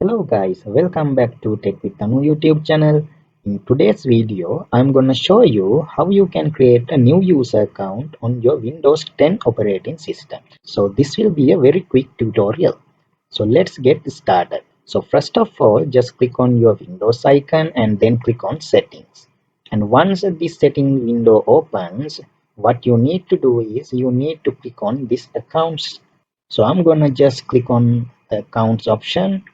Hello guys, welcome back to Tech with Tanu YouTube channel. In today's video, I'm gonna show you how you can create a new user account on your Windows 10 operating system. So this will be a very quick tutorial. So let's get started. So first of all, just click on your Windows icon and then click on settings. And once this setting window opens, what you need to do is you need to click on this accounts. So I'm gonna just click on the accounts option,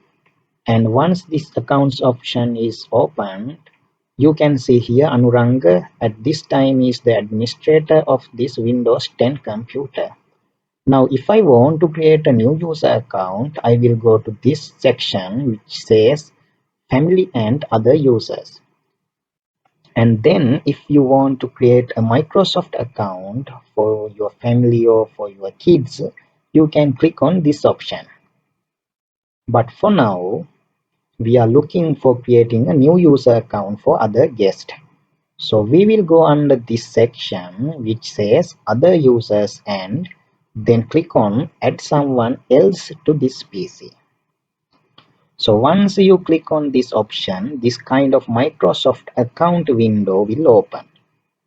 and once this accounts option is opened, you can see here Anuranga at this time is the administrator of this Windows 10 computer. Now if I want to create a new user account, I will go to this section which says family and other users. And then if you want to create a Microsoft account for your family or for your kids, you can click on this option. But for now, we are looking for creating a new user account for other guests. So we will go under this section which says other users and then click on add someone else to this PC. So once you click on this option, this kind of Microsoft account window will open,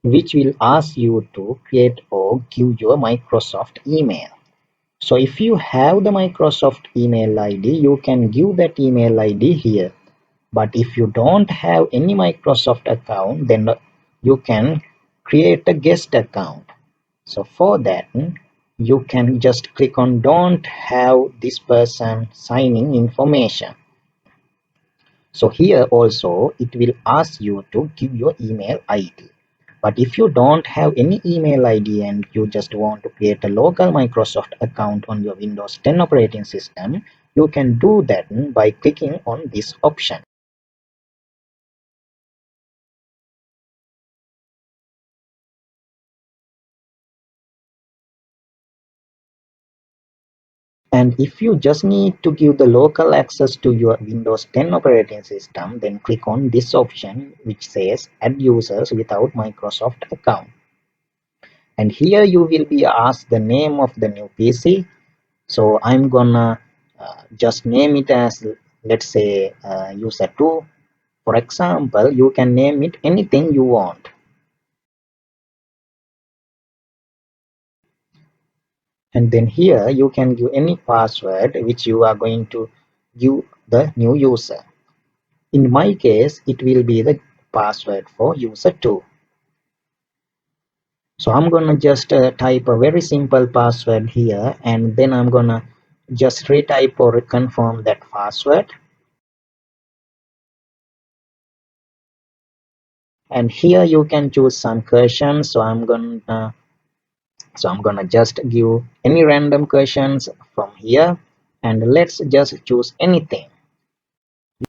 which will ask you to create or give your Microsoft email. So if you have the Microsoft email ID, you can give that email ID here. But if you don't have any Microsoft account, then you can create a guest account. So for that, you can just click on don't have this person signing information. So here also it will ask you to give your email ID. But if you don't have any email ID and you just want to create a local Microsoft account on your Windows 10 operating system, you can do that by clicking on this option. And if you just need to give the local access to your Windows 10 operating system, then click on this option which says add users without Microsoft account. And here you will be asked the name of the new PC. So I'm gonna just name it as, let's say, user 2. For example, you can name it anything you want. And then here you can give any password which you are going to give the new user. In my case, it will be the password for user 2. So I'm gonna just type a very simple password here, and then I'm gonna just retype or reconfirm that password. And here you can choose some questions. So I'm gonna just give any random questions from here, and let's just choose anything.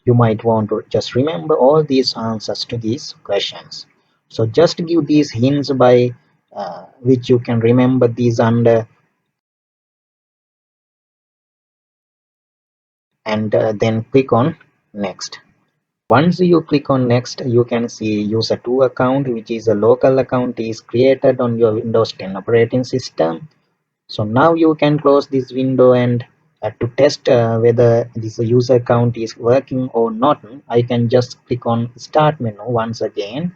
You might want to just remember all these answers to these questions. So just give these hints by which you can remember these under, and then click on next. Once you click on next, you can see user 2 account, which is a local account, is created on your Windows 10 operating system. So now you can close this window, and to test whether this user account is working or not, I can just click on start menu once again,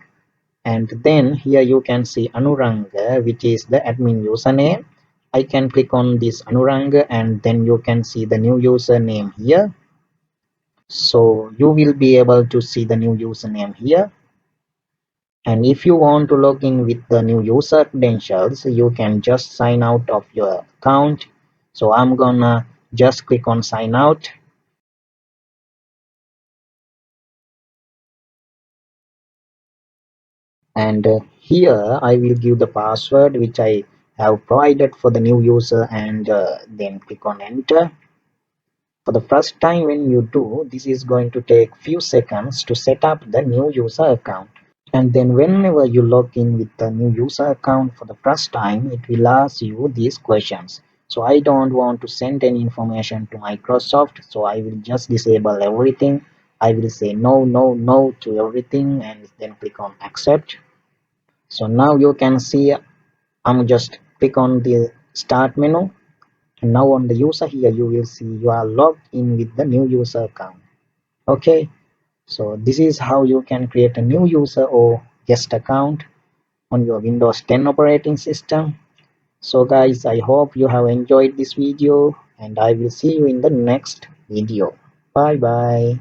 and then here you can see Anuranga, which is the admin username. I can click on this Anuranga, and then you can see the new username here. So you will be able to see the new username here. And if you want to log in with the new user credentials, you can just sign out of your account. So I'm gonna just click on sign out. And here I will give the password which I have provided for the new user, and then click on enter. For the first time when you do, this is going to take few seconds to set up the new user account. And then whenever you log in with the new user account for the first time, it will ask you these questions. So I don't want to send any information to Microsoft, so I will just disable everything. I will say no, no, no to everything, and then click on accept. So now you can see I'm just click on the start menu, and now on the user here you will see you are logged in with the new user account. Okay, so this is how you can create a new user or guest account on your Windows 10 operating system. So guys, I hope you have enjoyed this video and I will see you in the next video. Bye bye.